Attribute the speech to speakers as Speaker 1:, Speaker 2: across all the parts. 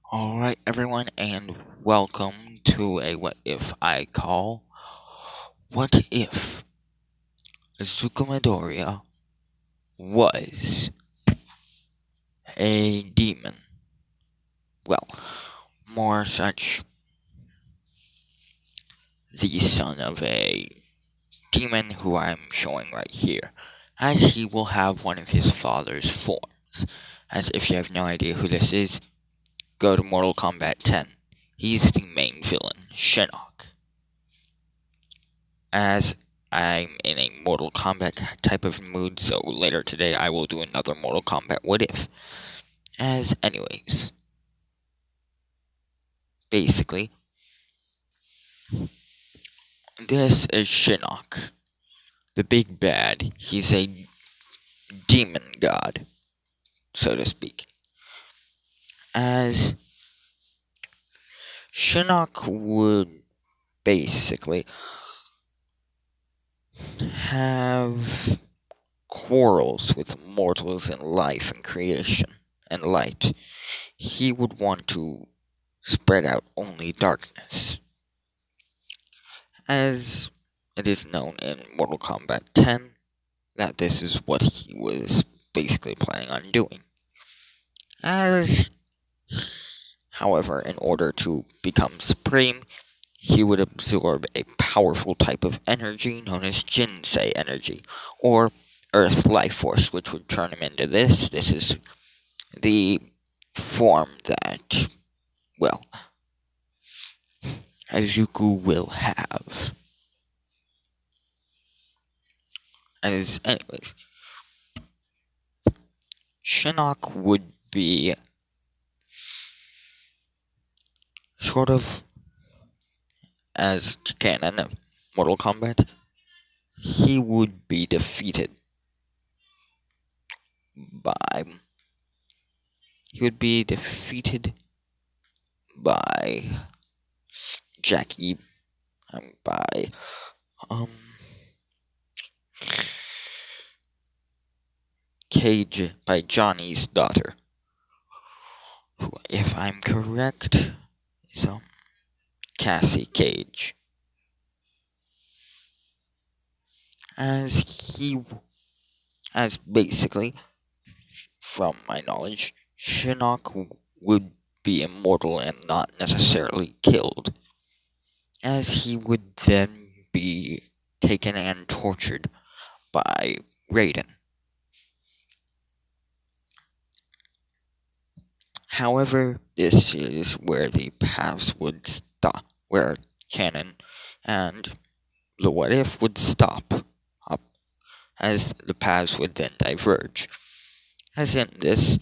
Speaker 1: Alright, everyone, and welcome to a What If I call. What if Azuka Midoriya was a demon? Well, more such, the son of a demon who I'm showing right here, as he will have one of his father's forms. As if you have no idea who this is, go to Mortal Kombat 10. He's the main villain, Shinnok. As I'm in a Mortal Kombat type of mood, so later today I will do another Mortal Kombat What If. Anyways, basically, this is Shinnok, the big bad. He's a demon god, so to speak. As Shinnok would basically have quarrels with mortals in life and creation and light. He would want to spread out only darkness. As it is known in Mortal Kombat 10 that this is what he was basically planning on doing. As, however, in order to become supreme, he would absorb a powerful type of energy known as Jinsei energy, or Earth Life Force, which would turn him into this. This is the form that, well, Izuku will have. Anyways, Shinnok would be sort of as canon of Mortal Kombat. He would be defeated by. He would be defeated by Jackie. By Cage, by Johnny's daughter, who, if I'm correct, is Cassie Cage. As basically, from my knowledge, Shinnok would be immortal and not necessarily killed, as he would then be taken and tortured by Raiden. However, this is where the paths would stop, where canon and the what if would stop, up, as the paths would then diverge. As in this,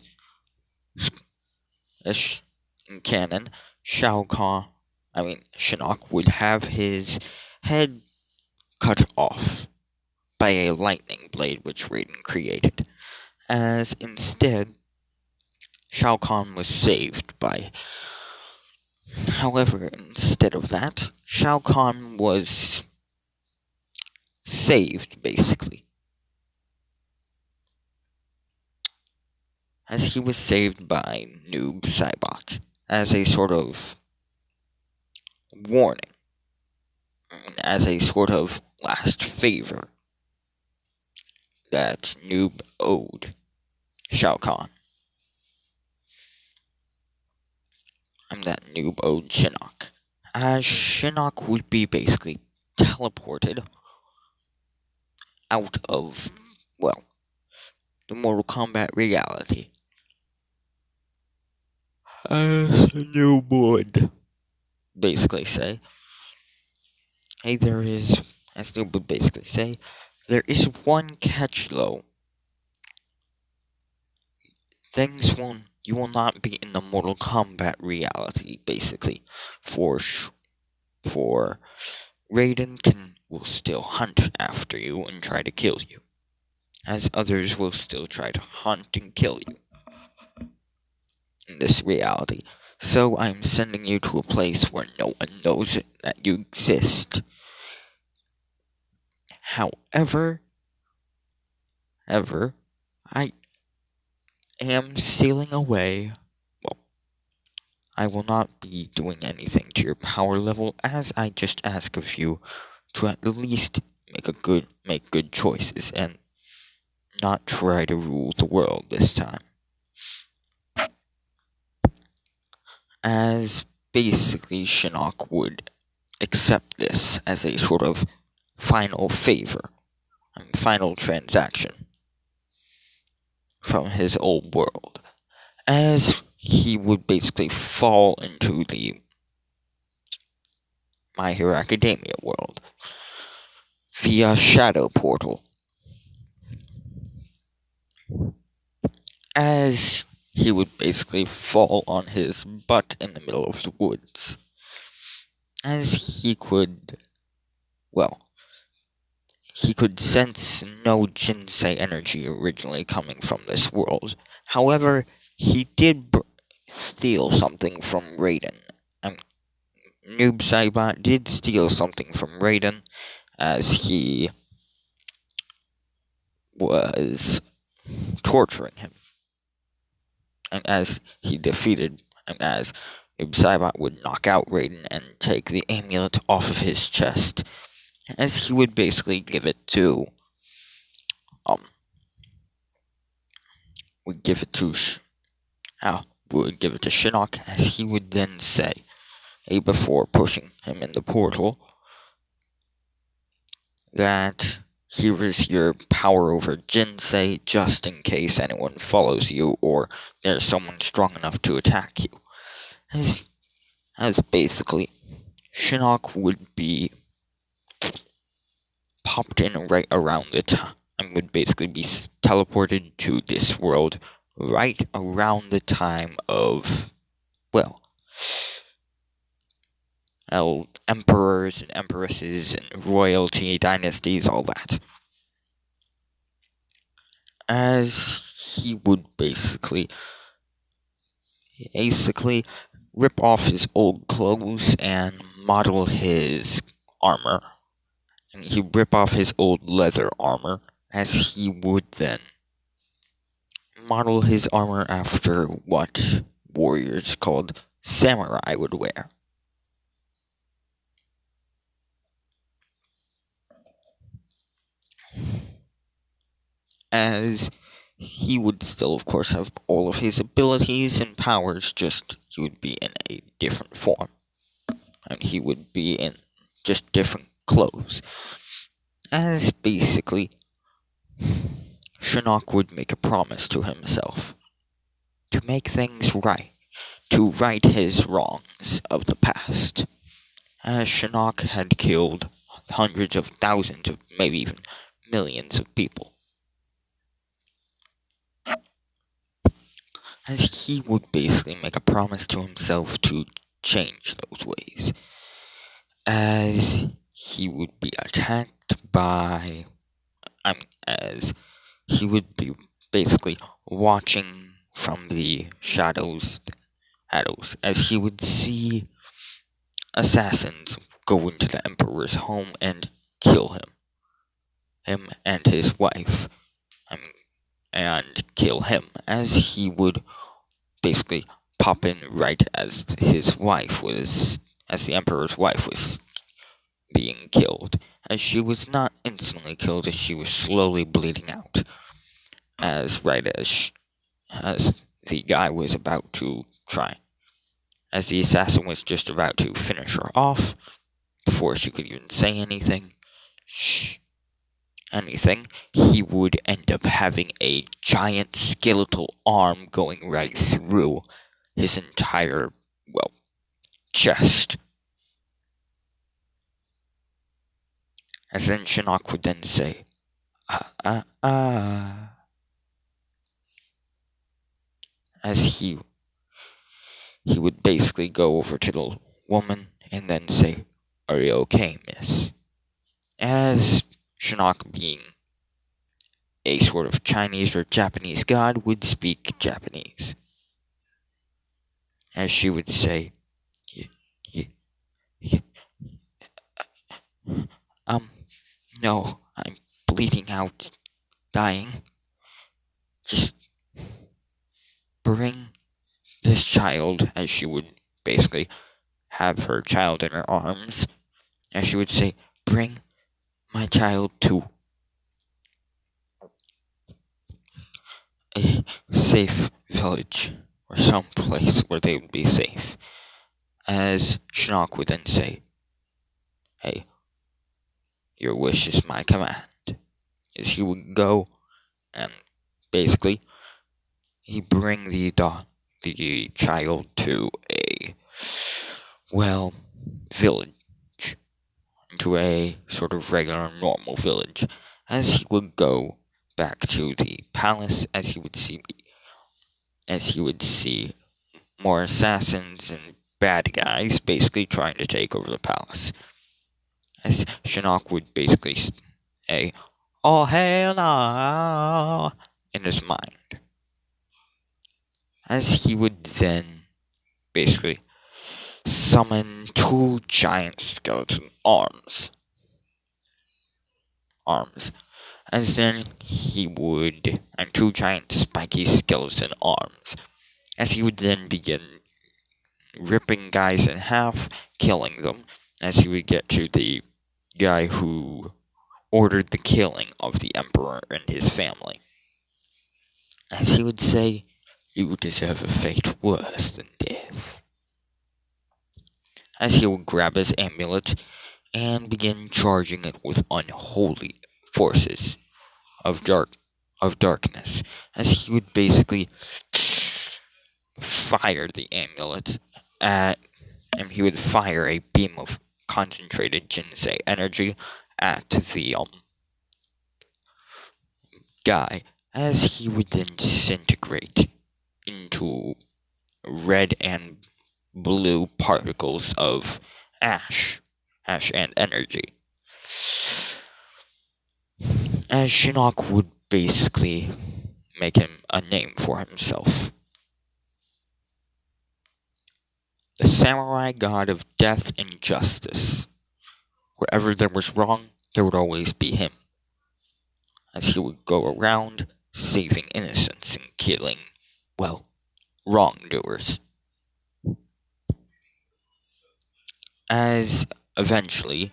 Speaker 1: in canon, Shinnok would have his head cut off by a lightning blade which Raiden created, as instead Shao Kahn was saved by. However, instead of that, Shao Kahn was saved, basically. As he was saved by Noob Saibot, as a sort of warning, as a sort of last favor that Noob owed Shao Kahn. That Noob owed Shinnok. As Shinnok would be basically teleported out of, well, the Mortal Kombat reality. As Noob would basically say, as Noob would basically say, there is one catch though. You will not be in the Mortal Kombat reality, basically. For Raiden will still hunt after you and try to kill you, as others will still try to hunt and kill you in this reality. So I'm sending you to a place where no one knows that you exist. However, I am stealing away. Well, I will not be doing anything to your power level, as I just ask of you to at least make good choices and not try to rule the world this time. As basically Shinnok would accept this as a sort of final favor, final transaction from his old world, as he would basically fall into the My Hero Academia world via Shadow Portal, as he would basically fall on his butt in the middle of the woods, as well, he could sense no Jinsei energy originally coming from this world. However, he did steal something from Raiden. Noob Saibot did steal something from Raiden, as he was torturing him. And as he defeated, and as Noob Saibot would knock out Raiden and take the amulet off of his chest, as he would basically give it to, would give it to Shinnok, as he would then say, before pushing him in the portal, that here is your power over Jinsei, just in case anyone follows you or there's someone strong enough to attack you. As basically, Shinnok would be popped in right around the time, and would basically be teleported to this world right around the time of, well, emperors and empresses and royalty, dynasties, all that. As he would basically rip off his old clothes and model his armor. And he'd rip off his old leather armor, as he would then model his armor after what warriors called samurai would wear. As he would still, of course, have all of his abilities and powers, just he would be in a different form. And he would be in just different clothes. As basically, Shinnok would make a promise to himself to make things right, to right his wrongs of the past. As Shinnok had killed hundreds of thousands of, maybe even millions of people. As he would basically make a promise to himself to change those ways. As he would be attacked by, as he would be basically watching from the shadows, as he would see assassins go into the Emperor's home and kill him and his wife, and kill him, as he would basically pop in right as the Emperor's wife was being killed, as she was not instantly killed, as she was slowly bleeding out, as the guy was about to try, as the assassin was just about to finish her off, before she could even say anything, he would end up having a giant skeletal arm going right through his entire, chest. As then Shinnok would then say, as he would basically go over to the woman and then say, "Are you okay, miss?" As Shinnok, being a sort of Chinese or Japanese god, would speak Japanese. As she would say, no, I'm bleeding out, dying. Just bring this child," as she would basically have her child in her arms, and she would say, "Bring my child to a safe village, or some place where they would be safe." As Shinnok would then say, "Hey, your wish is my command." As he would go and basically he bring the child to a, well, village, to a sort of regular normal village. As he would go back to the palace, as he would see more assassins and bad guys basically trying to take over the palace. As Shinnok would basically say, "Oh hell no," in his mind. As he would then basically summon two giant skeleton arms. As then he would, and two giant spiky skeleton arms. As he would then begin ripping guys in half, killing them, as he would get to the guy who ordered the killing of the emperor and his family. As he would say, "You deserve a fate worse than death." As he would grab his amulet and begin charging it with unholy forces of darkness. As he would basically fire the amulet at, and he would fire a beam of concentrated Jinsei energy at the guy, as he would then disintegrate into red and blue particles of ash and energy. As Shinnok would basically make him a name for himself. The samurai god of death and justice. Wherever there was wrong, there would always be him. As he would go around saving innocents and killing, well, wrongdoers. As eventually,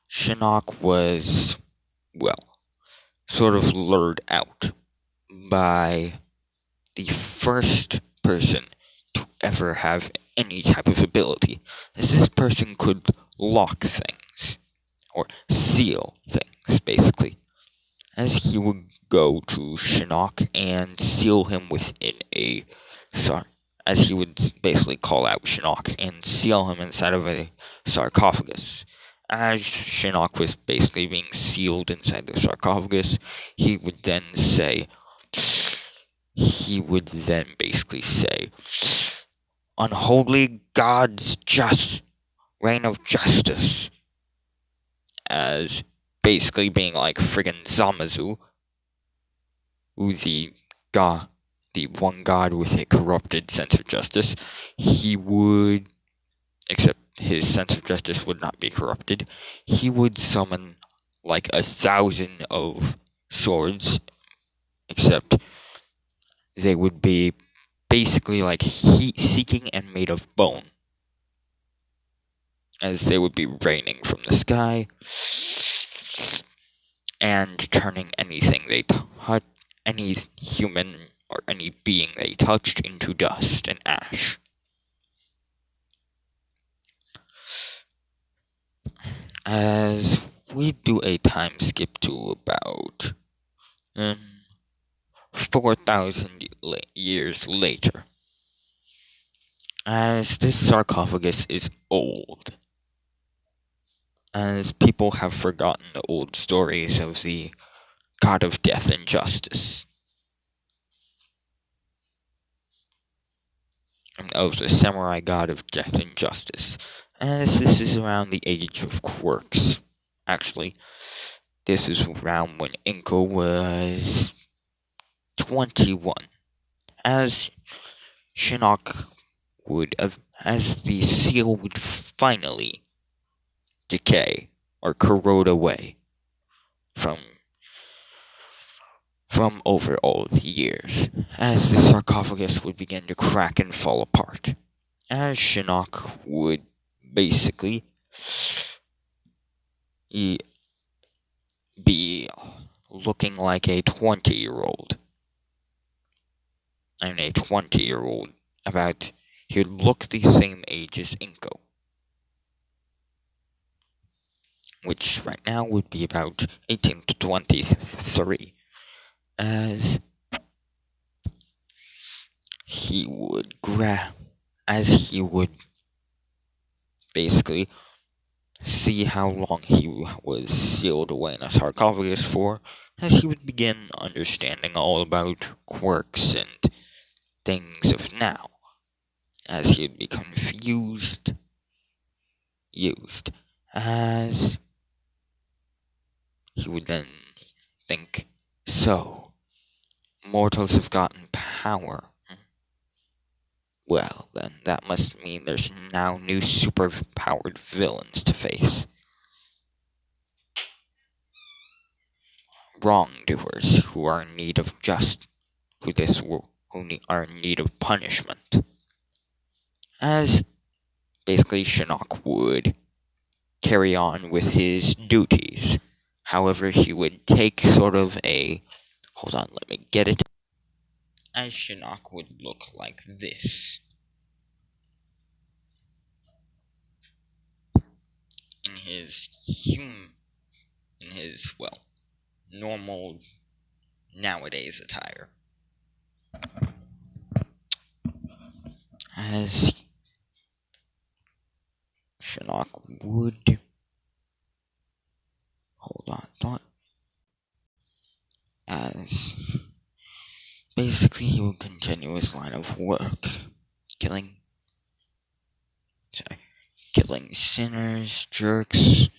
Speaker 1: Shinnok was, well, sort of lured out by the first person to ever have any type of ability, as this person could lock things, or seal things, basically. As he would go to Shinnok and seal him within a, as he would basically call out Shinnok and seal him inside of a sarcophagus. As Shinnok was basically being sealed inside the sarcophagus, he would then basically say, "Unholy God's just reign of justice," as basically being like friggin' Zamazu, who the one god with a corrupted sense of justice. He would, except his sense of justice would not be corrupted, he would summon like 1,000 of swords, except they would be basically like heat-seeking and made of bone, as they would be raining from the sky and turning anything they touch, any human or any being they touched, into dust and ash. As we do a time skip to about 4,000 years later, as this sarcophagus is old, as people have forgotten the old stories of the god of death and justice, and of the samurai god of death and justice, as this is around the age of quirks. Actually, this is around when Inko was 21, as Shinnok would, as the seal would finally decay or corrode away from from over all the years, as the sarcophagus would begin to crack and fall apart, as Shinnok would basically be looking like a 20-year-old. I mean, a 20-year-old. He would look the same age as Inko, which right now would be about 18 to 23, as he would basically see how long he was sealed away in a sarcophagus for, as he would begin understanding all about quirks and things of now, as he would be used, as he would then think, so, mortals have gotten power. Well, then that must mean there's now new super-powered villains to face. Wrongdoers who are in need of who are in need of punishment. As basically Shinnok would carry on with his duties. However, he would take sort of a hold on, let me get it. As Shinnok would look like this. In his normal nowadays attire. As Shinnok would hold on, thought. As basically he would continue his line of work, killing sinners, jerks,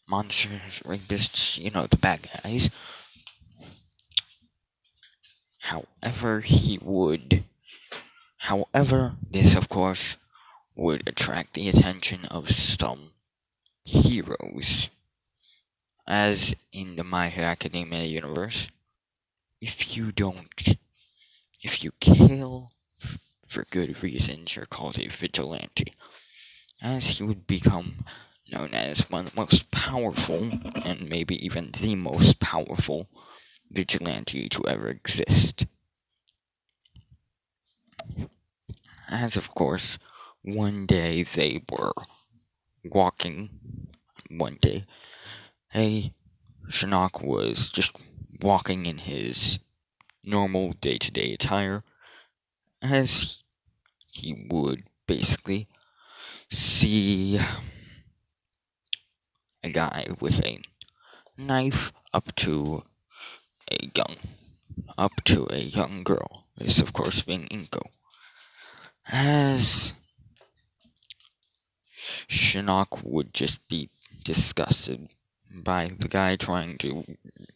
Speaker 1: monsters, rapists, the bad guys. However, this of course would attract the attention of some heroes. As in the My Hero Academia universe, if you kill for good reasons, you're called a vigilante. As he would become known as one of the most powerful, and maybe even the most powerful, vigilante to ever exist. As of course, one day they were walking. Shinnok was just walking in his normal day-to-day attire, as he would basically see a guy with a knife up to a young girl. This, of course, being Inko. As Shinnok would just be disgusted by the guy trying to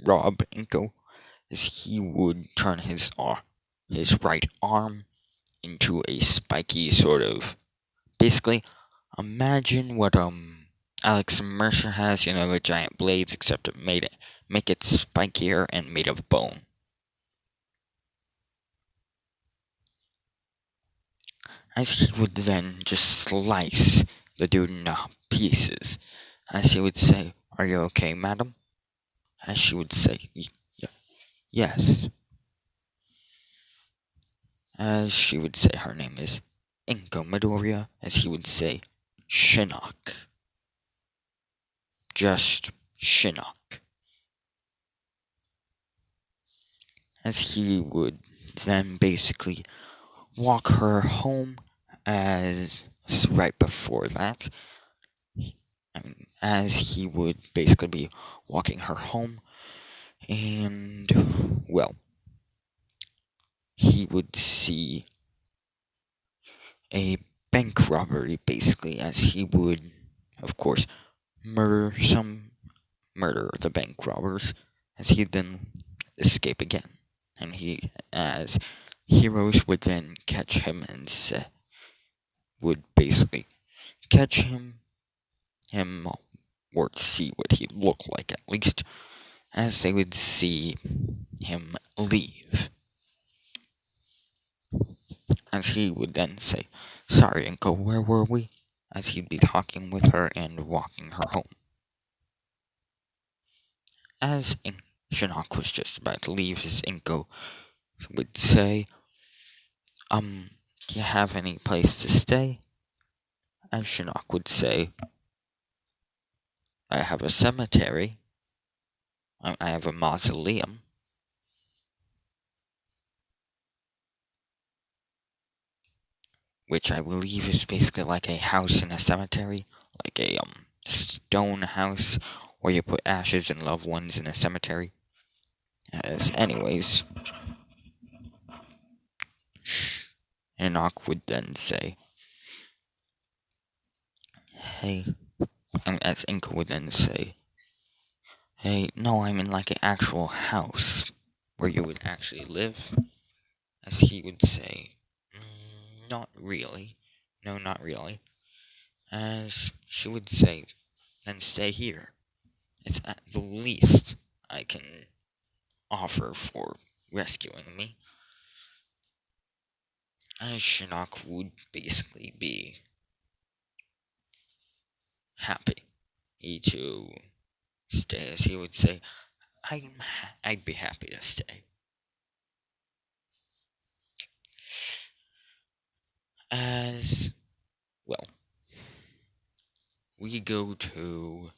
Speaker 1: rob Inko, as he would turn his right arm into a spiky sort of, basically, imagine what Alex Mercer has, the giant blades, except it make it spikier and made of bone. As he would then just slice the dude into pieces, as he would say, "Are you okay, madam?" As she would say, "Yes." As she would say, her name is Inko Midoriya, as he would say, Shinnok. Just Shinnok. As he would then basically walk her home, as right before that, as he would basically be walking her home, and, well, he would see a bank robbery, basically, as he would, of course, murder the bank robbers, as he'd then escape again. And as heroes would then catch him and would basically catch him or see what he looked like at least, as they would see him leave. As he would then say, "Sorry, Inko, where were we?" As he'd be talking with her and walking her home. As Shinnok was just about to leave, his Inko would say, do you have any place to stay?" As Shinnok would say, "I have a cemetery. I have a mausoleum." Which I believe is basically like a house in a cemetery, like a stone house where you put ashes and loved ones in a cemetery. As anyways, Enoch would then say, "Hey," and as Inka would then say, "Hey, no, I'm in like an actual house where you would actually live." As he would say, "Not really. No, not really." As she would say, "Then stay here. It's at the least I can offer for rescuing me." As Shinnok would basically be happy to stay, as he would say, I'd be happy to stay. As well, we go to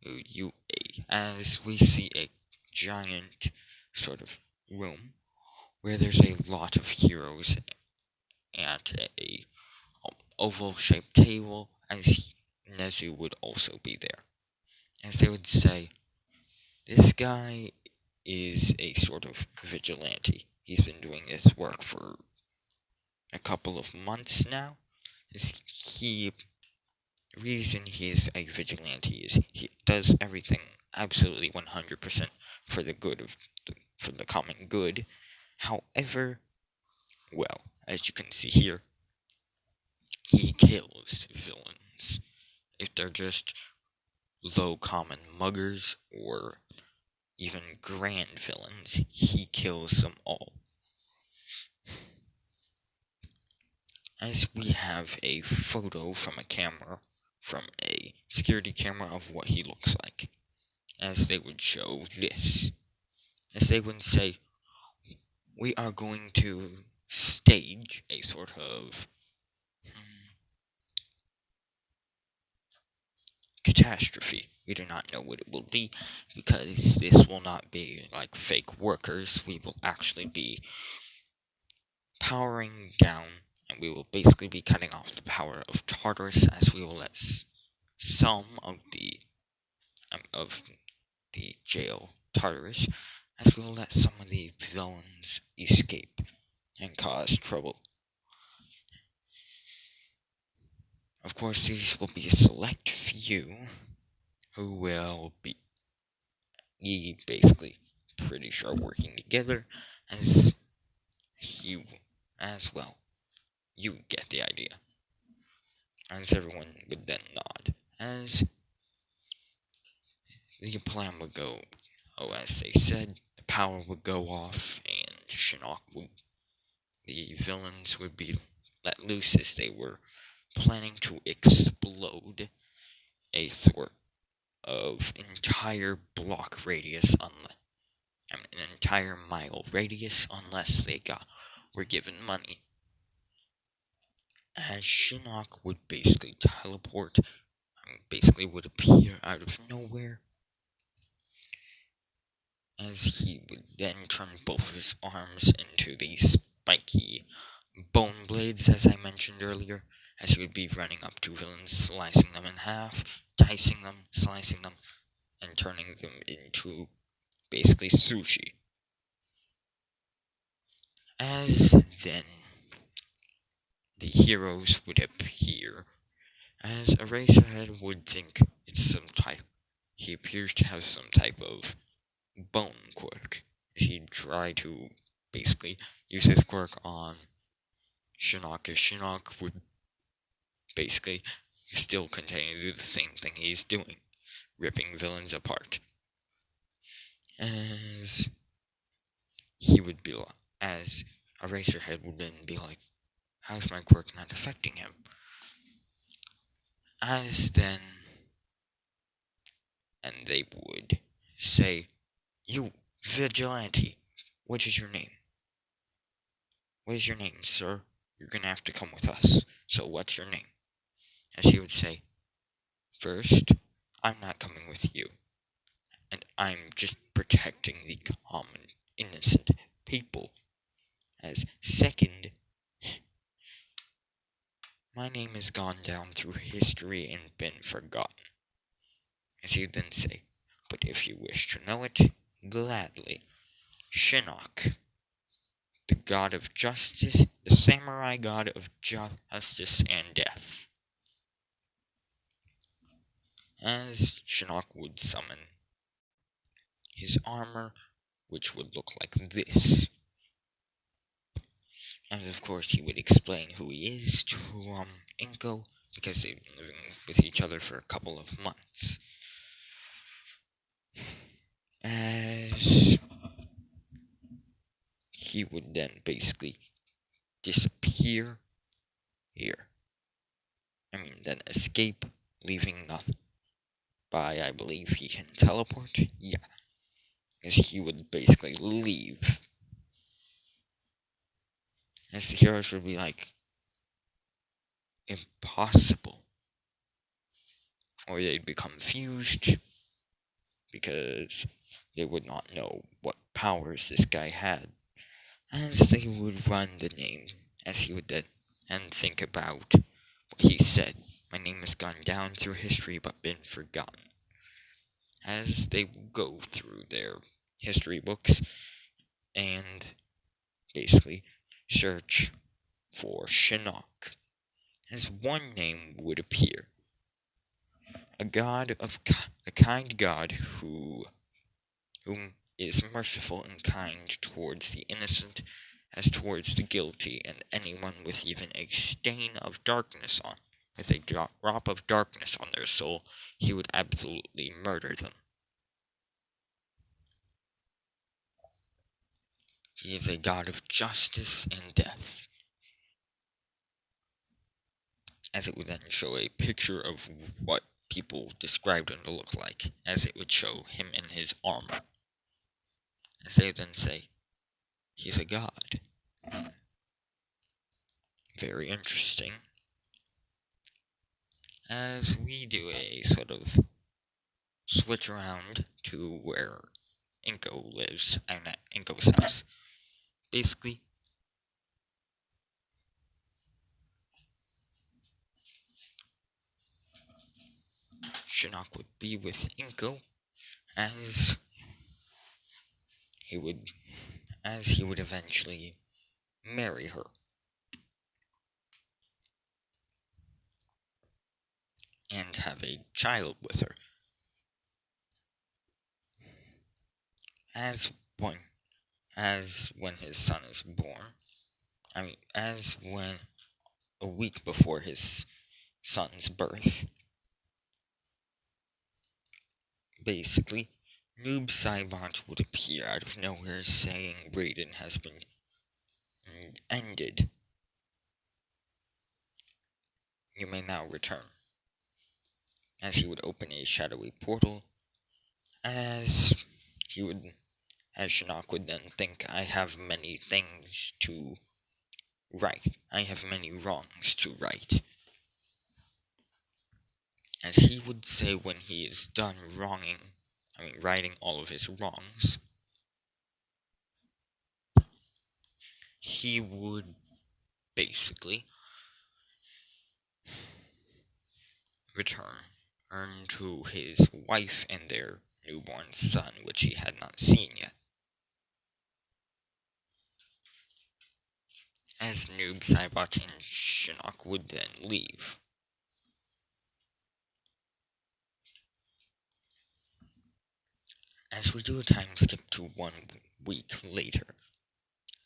Speaker 1: UA, as we see a giant sort of room where there's a lot of heroes at a oval-shaped table, as Nezu would also be there. As they would say, "This guy is a sort of vigilante. He's been doing this work for a couple of months now. The reason he is a vigilante is he does everything absolutely 100% for the good of for the common good. However, well, as you can see here, he kills villains. If they're just low common muggers or even grand villains, he kills them all." As we have a photo from a security camera of what he looks like. As they would show this. As they would say, "We are going to stage a sort of catastrophe. We do not know what it will be, because this will not be like fake workers. We will actually be powering down, and we will basically be cutting off the power of Tartarus, as we will let some of the jail Tartarus, as we will let some of the villains escape and cause trouble. Of course, these will be a select few who will be basically pretty sure working together, as you as well. You get the idea. As everyone would then nod, as the plan would go, as they said, the power would go off, and the villains would be let loose, as they were planning to explode a sort of entire block radius, an entire mile radius, unless they were given money. As Shinnok would basically teleport, basically would appear out of nowhere, as he would then turn both of his arms into these spiky bone blades, as I mentioned earlier, as he would be running up to villains, slicing them in half, dicing them, slicing them, and turning them into basically sushi. As then the heroes would appear, as Eraserhead would think it's some type. He appears to have some type of bone quirk. He'd try to basically use his quirk on Shinnok, as Shinnok would basically still continue to do the same thing he's doing. ripping villains apart. As he would be, as Eraserhead would then be like, how's my quirk not affecting him? As then, and they would say, you vigilante, what is your name? What is your name, sir? You're gonna have to come with us. So what's your name? As he would say, first, I'm not coming with you. And I'm just protecting the common, innocent people. As second, my name has gone down through history and been forgotten. As he would then say, but if you wish to know it, gladly. Shinnok, the god of justice, the samurai god of justice and death. As Shinnok would summon his armor, which would look like this. And of course he would explain who he is to Inko, because they've been living with each other for a couple of months. As he would then basically disappear here. Then escape, leaving nothing. I believe he can teleport? Yeah. As he would basically leave. As the heroes would be like, impossible. Or they'd become fused, because they would not know what powers this guy had. As they would run the name, as he would then, and think about what he said. My name has gone down through history but been forgotten. As they go through their history books and basically search for Shinnok, as one name would appear. A kind God whom is merciful and kind towards the innocent as towards the guilty, and anyone with even a stain of darkness on, with a drop of darkness on their soul, he would absolutely murder them. He is a god of justice and death. As it would then show a picture of what people described him to look like, as it would show him in his armor. As they then say, he's a god. Very interesting. As we do a sort of switch around to where Inko lives, and at Inko's house. Basically, Shinnok would be with Inko as he would eventually marry her. And have a child with her. As when his son is born, as when a week before his son's birth, basically, Noob Saibot would appear out of nowhere saying Raiden has been ended. You may now return. As he would open a shadowy portal, as Shinnok would then think, I have many things to right. I have many wrongs to right. As he would say when he is done righting all of his wrongs, he would basically return to his wife and their newborn son, which he had not seen yet. As Noob Saibot and Shinnok would then leave. As we do a time skip to 1 week later,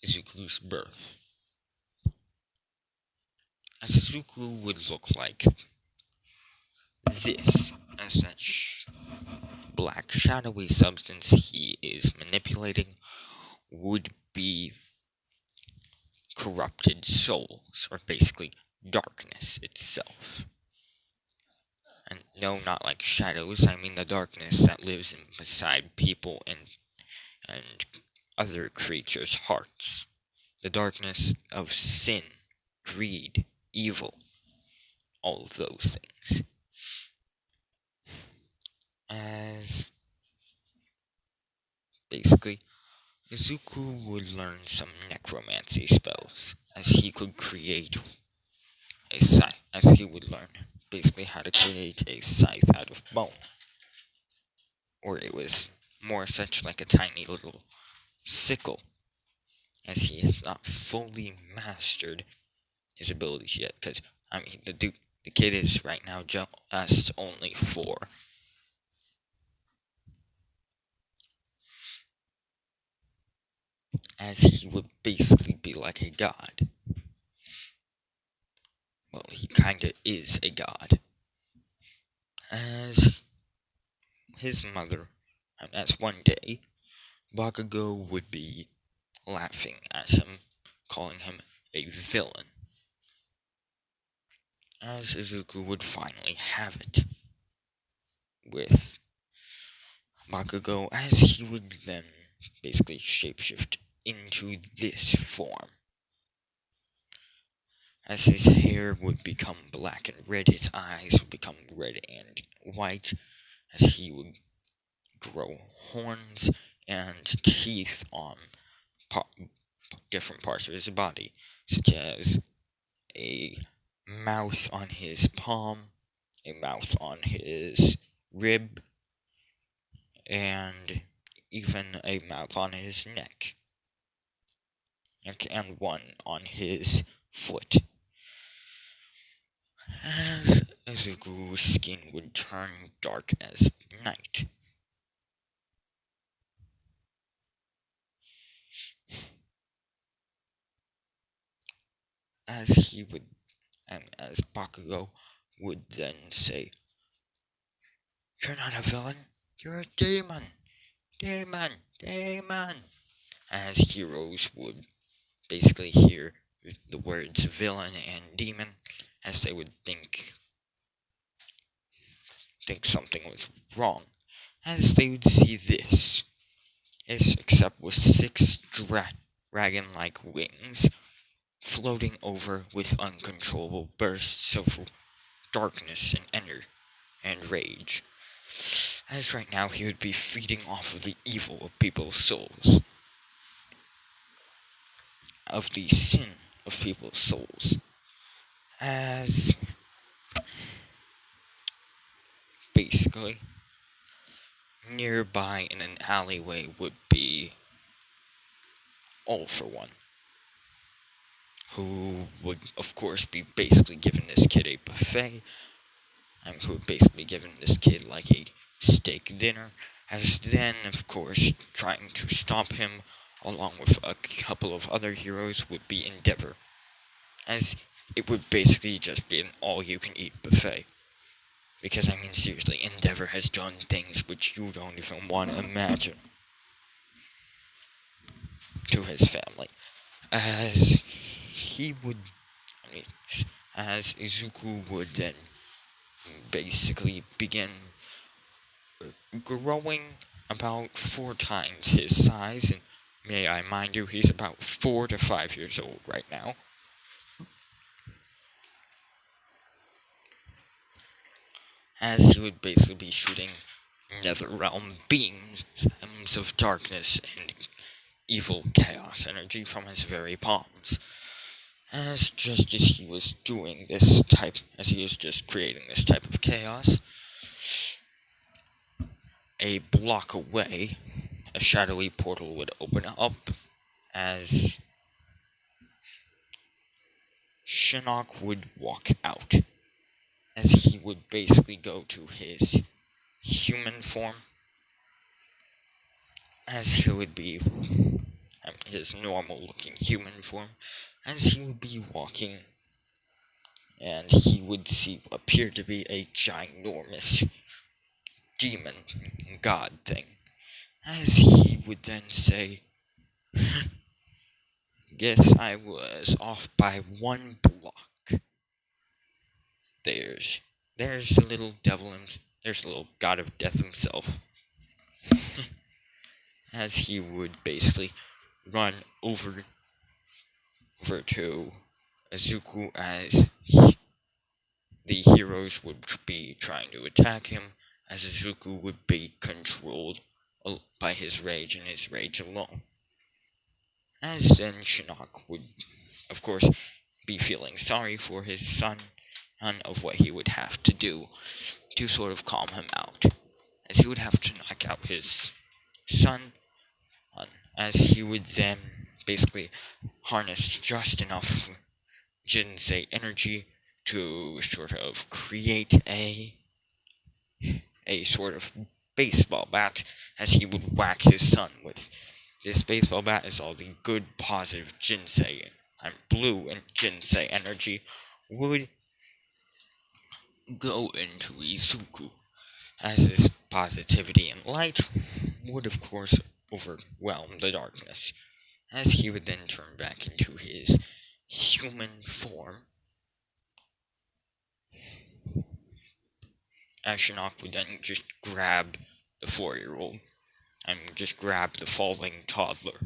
Speaker 1: Izuku's birth. As Izuku would look like this, as black shadowy substance he is manipulating would be corrupted souls, or basically darkness itself. And no, not like shadows, I mean the darkness that lives beside people and other creatures' hearts. The darkness of sin, greed, evil, all of those things. As basically, Izuku would learn some necromancy spells, as he could create as he would learn basically how to create a scythe out of bone. Or it was more such like a tiny little sickle, as he has not fully mastered his abilities yet, because, I mean, the kid is right now just only 4. As he would basically be like a god. Well, he kinda is a god. As his mother, and as one day, Bakugo would be laughing at him, calling him a villain. As Izuku would finally have it with Bakugo, as he would then basically shapeshift into this form. As his hair would become black and red, his eyes would become red and white, as he would grow horns and teeth on different parts of his body, such as a mouth on his palm, a mouth on his rib, and even a mouth on his neck, and one on his foot. As Izuku's skin would turn dark as night. As he would, and as Bakugo would then say, "You're not a villain, you're a demon! Demon! Demon!" As heroes would basically hear the words villain and demon, as they would think something was wrong, as they would see this, except with 6 dragon-like wings, floating over with uncontrollable bursts of darkness and rage. As right now he would be feeding off of the evil of people's souls, of the sin of people's souls. As basically, nearby in an alleyway would be All For One, who would of course be basically giving this kid a buffet, and who would basically be giving this kid like a steak dinner, as then of course trying to stop him along with a couple of other heroes would be Endeavor, as it would basically just be an all-you-can-eat buffet. Because, I mean, seriously, Endeavor has done things which you don't even want to imagine to his family. As he would, I mean, as Izuku would then basically begin growing about 4 times his size, and may I mind you, he's about 4 to 5 years old right now. As he would basically be shooting netherrealm beams of darkness and evil chaos energy from his very palms. As he was doing this type, as he was just creating this type of chaos, a block away, a shadowy portal would open up, as Shinnok would walk out, as he would basically go to his human form, as he would be his normal looking human form, as he would be walking, and he would appear to be a ginormous demon god thing. As he would then say, guess I was off by one block. There's there's the little devil there's the little god of death himself. As he would basically run over to Izuku as the heroes would be trying to attack him, as Izuku would be controlled by his rage and his rage alone. As then Shinnok would, of course, be feeling sorry for his son and of what he would have to do to sort of calm him out, as he would have to knock out his son, as he would then basically harness just enough Jinsei energy to sort of create a sort of baseball bat, as he would whack his son with. This baseball bat is all the good, positive Jinsei and blue and Jinsei energy would go into Izuku, as his positivity and light would, of course, overwhelm the darkness, as he would then turn back into his human form. As Shinnok would then just grab the 4-year-old and just grab the falling toddler.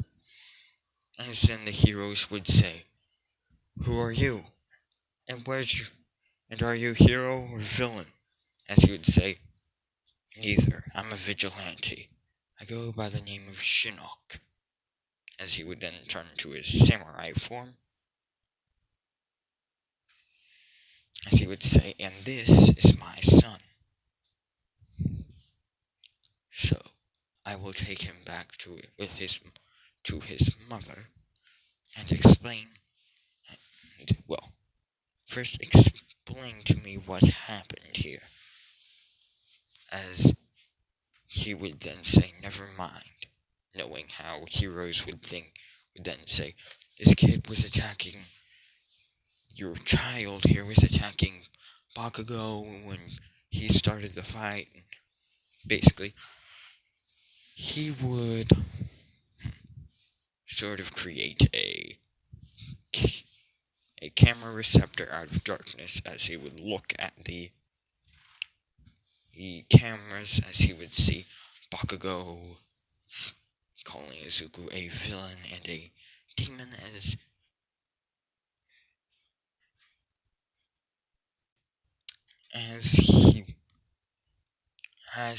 Speaker 1: As then the heroes would say, "Who are you? And and are you hero or villain?" As he would say, "Neither. I'm a vigilante. I go by the name of Shinnok." As he would then turn to his samurai form. As he would say, "And this is my son. So I will take him back to his mother and explain. And, well, first explain to me what happened here." As he would then say, "Never mind," knowing how heroes would then say, "This kid was attacking your child here was attacking Bakugo when he started the fight." And basically, he would sort of create a camera receptor out of darkness, as he would look at the cameras, as he would see Bakugo calling Izuku a villain and a demon, as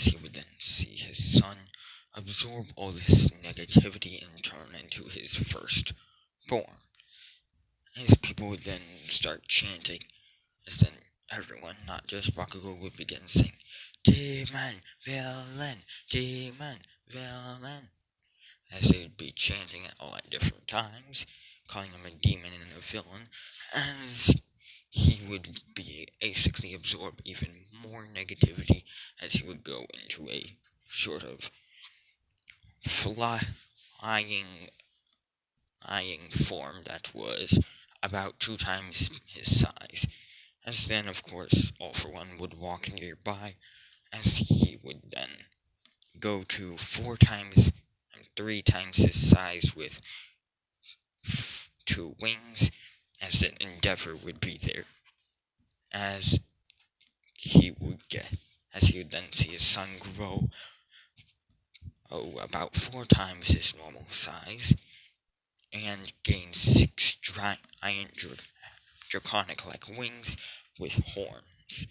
Speaker 1: he would then see his son absorb all this negativity and turn into his first form. As people would then start chanting, as then everyone, not just Bakugo, would begin saying, "Demon, villain, demon, villain," as they would be chanting it all at different times, calling him a demon and a villain, as he would basically absorb even more negativity, as he would go into a sort of flying form that was about 2 times his size. As then, of course, All For One would walk nearby, as he would then go to 4 times and 3 times his size with 2 wings, as an Endeavor would be there. As he would then see his son grow, about 4 times his normal size, and gain 6 giant draconic-like wings with horns.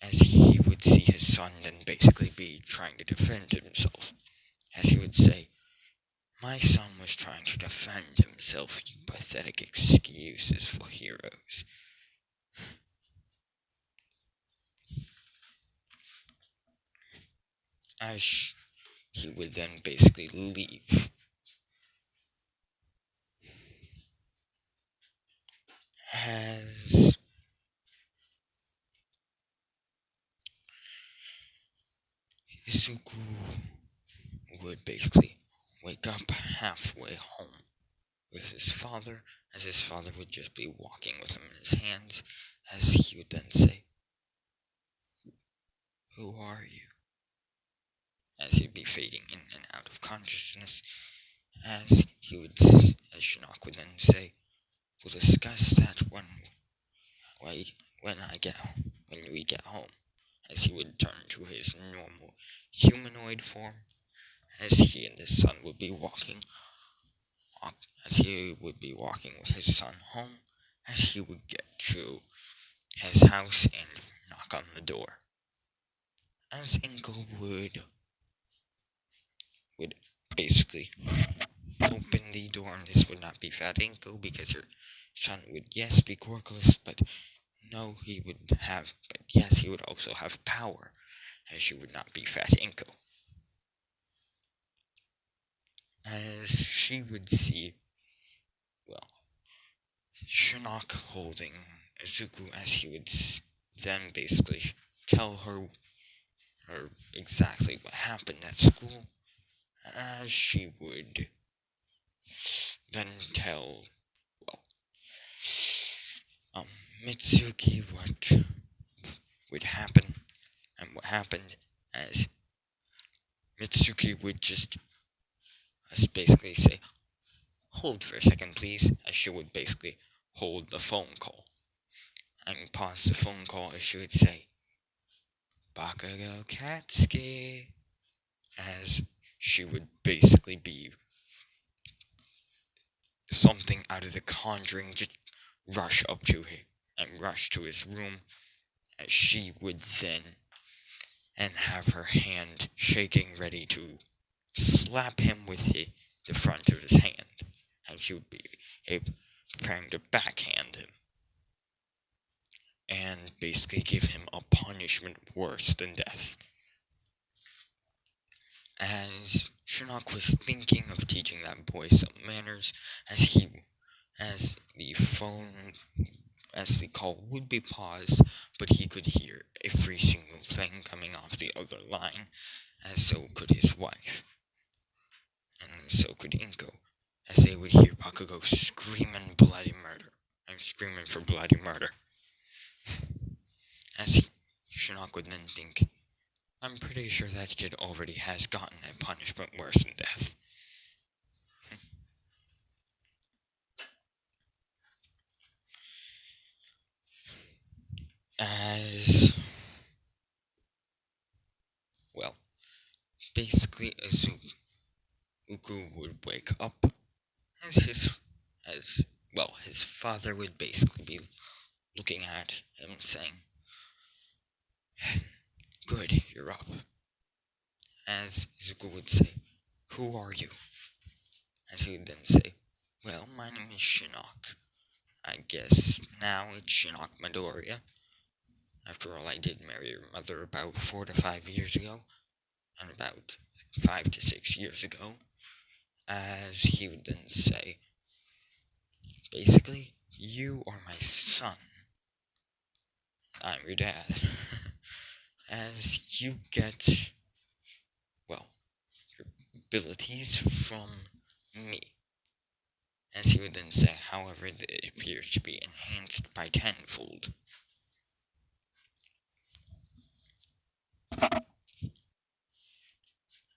Speaker 1: As he would see his son then basically be trying to defend himself. As he would say, "My son was trying to defend himself, you pathetic excuses for heroes." As he would then basically leave. As Izuku would basically wake up halfway home with his father, as his father would just be walking with him in his hands, as he would then say, "Who are you?" as he'd be fading in and out of consciousness, as Shinnok would then say, "We'll discuss that when I get when we get home." As he would turn to his normal humanoid form, as he and his son would be walking, as he would be walking with his son home, as he would get to his house and knock on the door. As Inko would basically open the door, and this would not be Fat Inko because her son would, yes, be quirkless, but no, yes, he would also have power, as she would not be Fat Inko. As she would see, well, Shinnok holding Izuku, as he would then basically tell her exactly what happened at school, as she would then tell, well, Mitsuki what would happen and what happened, as Mitsuki would just basically say, "Hold for a second, please," as she would basically hold the phone call and pause the phone call, as she would say, "Bakugo Katsuki," as she would basically be something out of The Conjuring, just rush up to him and rush to his room, as she would then and have her hand shaking, ready to slap him with the front of his hand, and she would be preparing to backhand him and basically give him a punishment worse than death. As Shinnok was thinking of teaching that boy some manners, as the call would be paused, but he could hear every single thing coming off the other line, as so could his wife, and so could Inko, as they would hear Bakugo screaming bloody murder. I'm screaming for bloody murder. As Shinnok would then think, "I'm pretty sure that kid already has gotten a punishment worse than death." As well, basically, Uku would wake up, his father would basically be looking at him, saying, "Good, you're up." As Izuku would say, "Who are you?" As he would then say, "Well, my name is Shinnok. I guess now it's Shinnok Midoriya. After all, I did marry your mother about 4 to 5 years ago, and about 5 to 6 years ago." As he would then say, "Basically, you are my son. I'm your dad." As you get, well, your abilities from me. As he would then say, however, it appears to be enhanced by tenfold.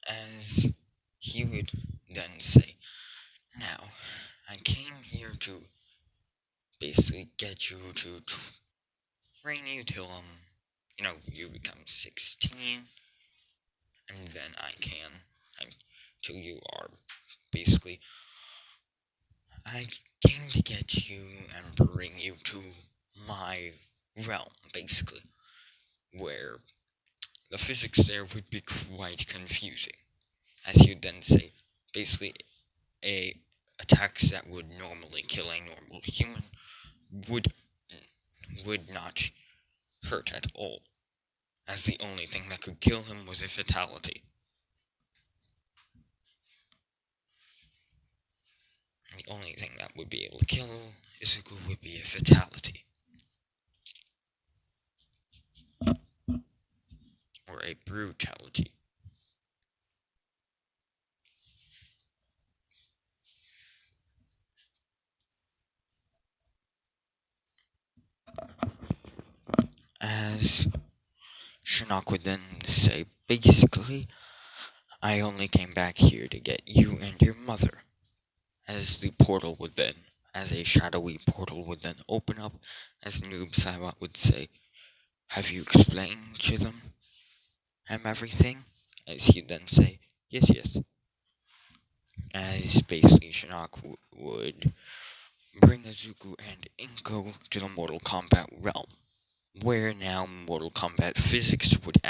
Speaker 1: As he would then say, "Now, I came here to basically get you to train you till, you become 16, and then till you are basically, I came to get you and bring you to my realm, basically, where the physics there would be quite confusing." As you'd then say, basically, attacks that would normally kill a normal human would not hurt at all, as the only thing that could kill him was a fatality. The only thing that would be able to kill Izuku would be a fatality. Or a brutality. As Shinnok would then say, basically, I only came back here to get you and your mother. As the portal would then, as a shadowy portal would then open up, as Noob Saibot would say, "Have you explained to them everything?" As he'd then say, "Yes, yes." As basically Shinnok would bring Azuku and Inko to the Mortal Kombat realm, where now Mortal Kombat physics would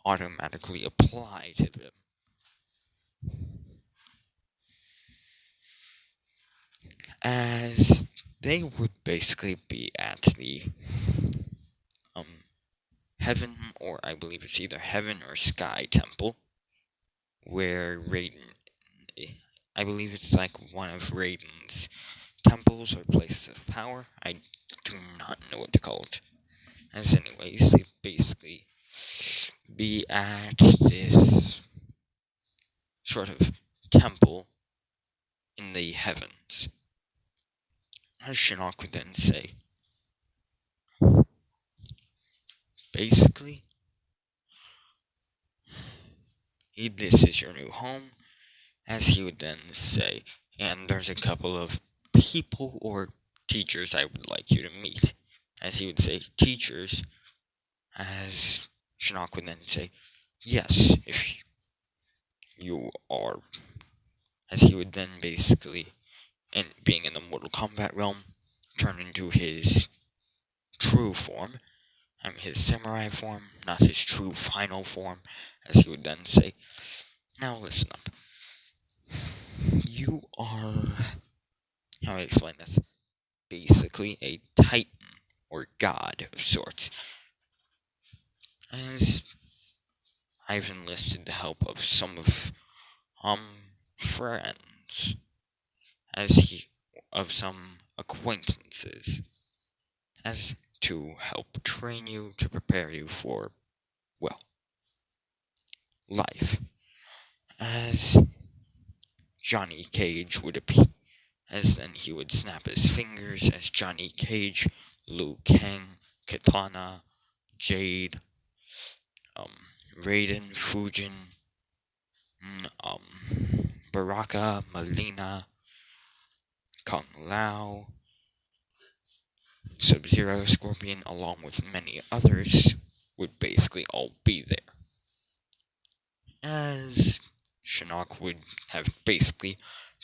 Speaker 1: automatically apply to them. As they would basically be at the um heaven, or I believe it's either heaven or sky temple, where Raiden, I believe it's like one of Raiden's temples or places of power. I do not know what to call it. As anyways, they basically be at this sort of temple in the heavens. As Shinnok would then say, basically, this is your new home, as he would then say, and there's a couple of people or teachers I would like you to meet. As he would say, teachers, as Shinnok would then say, yes, if you are, as he would then basically, and being in the Mortal Kombat realm, turn into his true form, his samurai form, not his true final form, as he would then say, now listen up. You are, how do I explain this? Basically a titan or god of sorts. As I've enlisted the help of some of friends, of some acquaintances, as to help train you to prepare you for, well, life. As Johnny Cage would appear, as then he would snap his fingers as Johnny Cage, Liu Kang, Katana, Jade, Raiden, Fujin, Baraka, Melina, Kung Lao, Sub-Zero, Scorpion, along with many others, would basically all be there. As Shinnok would have basically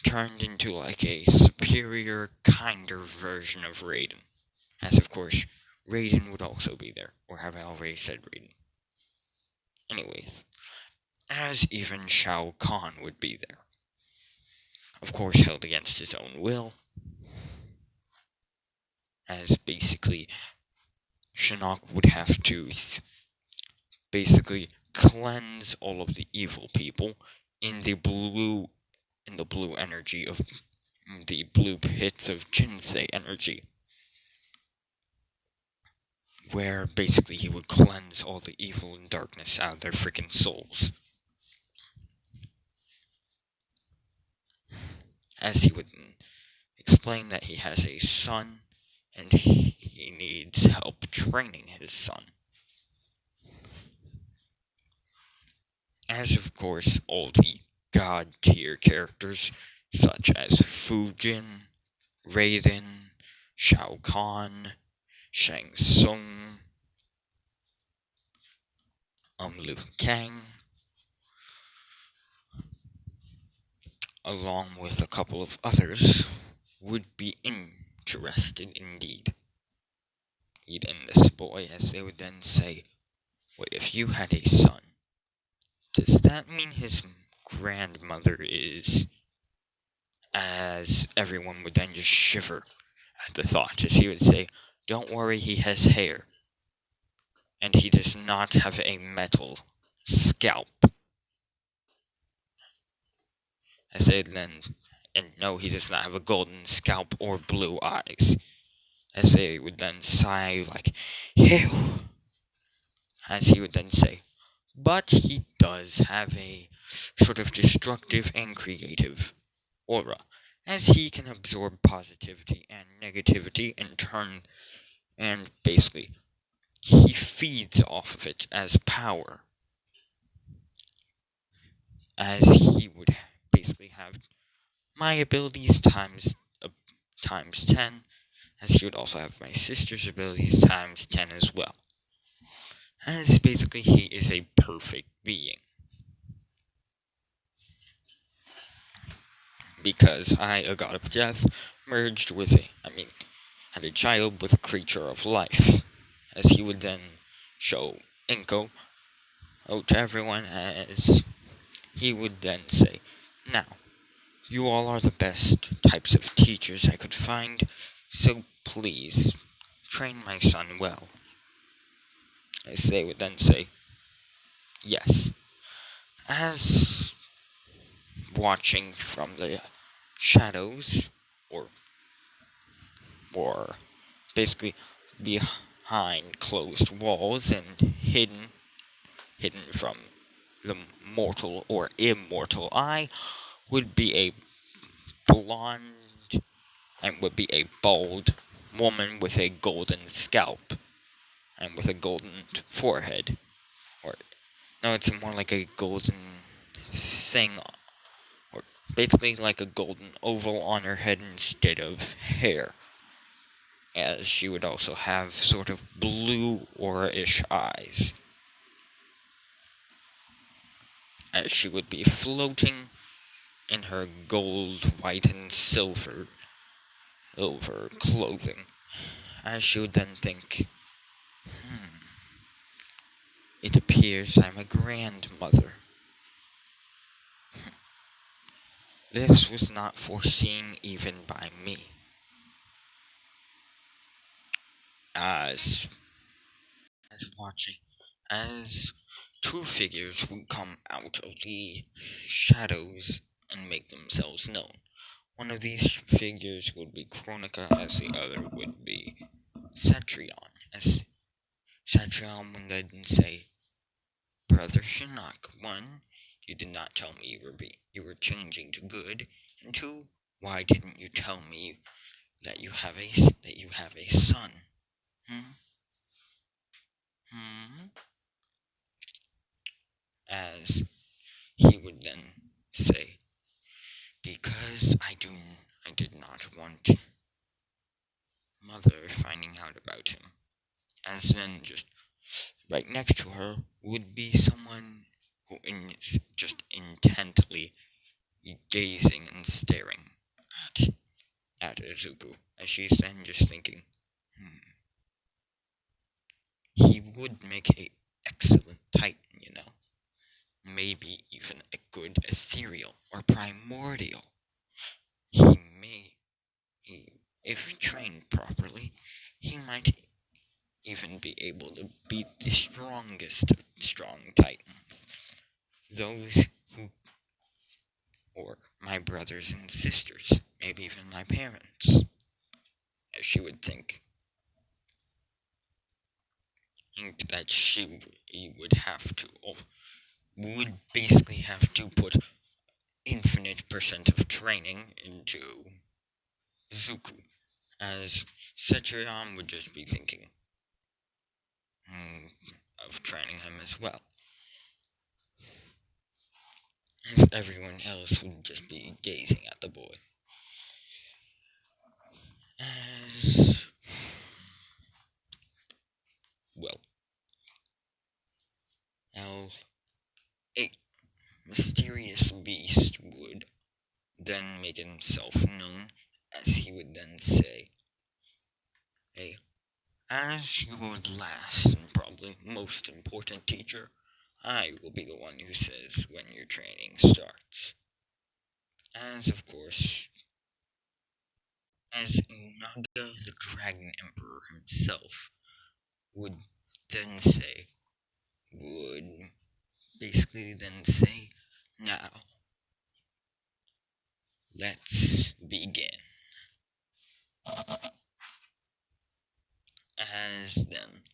Speaker 1: turned into like a superior, kinder version of Raiden. As of course, Raiden would also be there. Or have I already said Raiden? Anyways, as even Shao Kahn would be there. Of course, held against his own will. As basically, Shinnok would have to basically cleanse all of the evil people in the blue energy of the blue pits of Jinsei energy, where basically he would cleanse all the evil and darkness out of their freaking souls. As he would explain that he has a son and he needs help training his son. As of course all the god tier characters such as Fujin, Raiden, Shao Kahn, Shang Tsung, Liu Kang, along with a couple of others, would be interested indeed in this boy, as they would then say, well, if you had a son, does that mean his grandmother is, as everyone would then just shiver at the thought, as he would say, don't worry, he has hair, and he does not have a metal scalp. As they then, and no, he does not have a golden scalp or blue eyes. As they would then sigh like, ew. As he would then say, but he does have a sort of destructive and creative aura, as he can absorb positivity and negativity in turn, and basically, he feeds off of it as power. as he would basically have my abilities times 10, as he would also have my sister's abilities times 10 as well. As basically he is a perfect being. Because I, a god of death, merged with had a child with a creature of life. As he would then show Inko out to everyone, as he would then say, "Now, you all are the best types of teachers I could find, so please, train my son well." As they would then say, "Yes." As watching from the shadows, or or basically behind closed walls and hidden from the mortal or immortal eye, would be a blonde and would be a bald woman with a golden scalp and with a golden forehead. Or no, it's more like a golden thing, or basically like a golden oval on her head instead of hair. As she would also have sort of blue aura-ish eyes. As she would be floating in her gold, white, and silver over clothing. As she would then think, it appears I'm a grandmother. This was not foreseen even by me. As watching, as two figures would come out of the shadows and make themselves known. One of these figures would be Chronica, as the other would be Cetrion. As Cetrion would then say, "Brother Shinnok, 1, you did not tell me you were changing to good, and 2, why didn't you tell me that you have a son?" Hmm? Hmm? As he would then say, "Because I did not want mother finding out about him." As then just right next to her would be someone who is just intently gazing and staring at Izuku, as she's then just thinking, he would make a excellent titan, you know. Maybe even a good ethereal or primordial. He may, if trained properly, he might even be able to beat the strongest of strong titans. Those who, or my brothers and sisters, maybe even my parents, as she would think that she would have to, or would basically have to put infinite percent of training into Zuku, as Sechiram would just be thinking of training him as well. As everyone else would just be gazing at the boy. As well, now a mysterious beast would then make himself known, as he would then say, "Hey, as your last and probably most important teacher, I will be the one who says when your training starts." As, of course, as Unaga, the Dragon Emperor himself, would then say, would basically then say, "Now, let's begin." As then,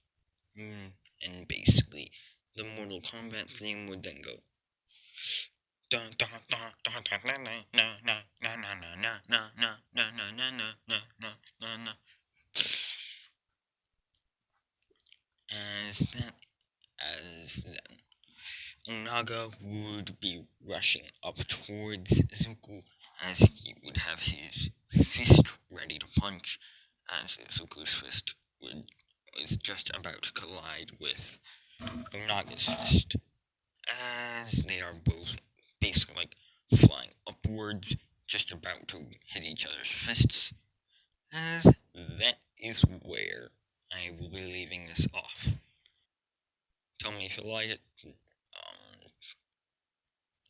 Speaker 1: and basically, the Mortal Kombat theme would then go, dun dun dun dun dun na na na na na na na na na na na na na na na na. As then, Onaga would be rushing up towards Zuko as he would have his fist ready to punch, as Zuko's fist is just about to collide with Onaga's fist, as they are both basically like flying upwards, just about to hit each other's fists, as that is where I will be leaving this off. Tell me if you like it.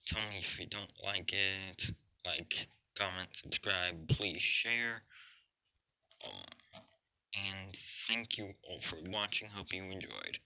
Speaker 1: Tell me if you don't like it. Like, comment, subscribe, please share. And thank you all for watching. Hope you enjoyed.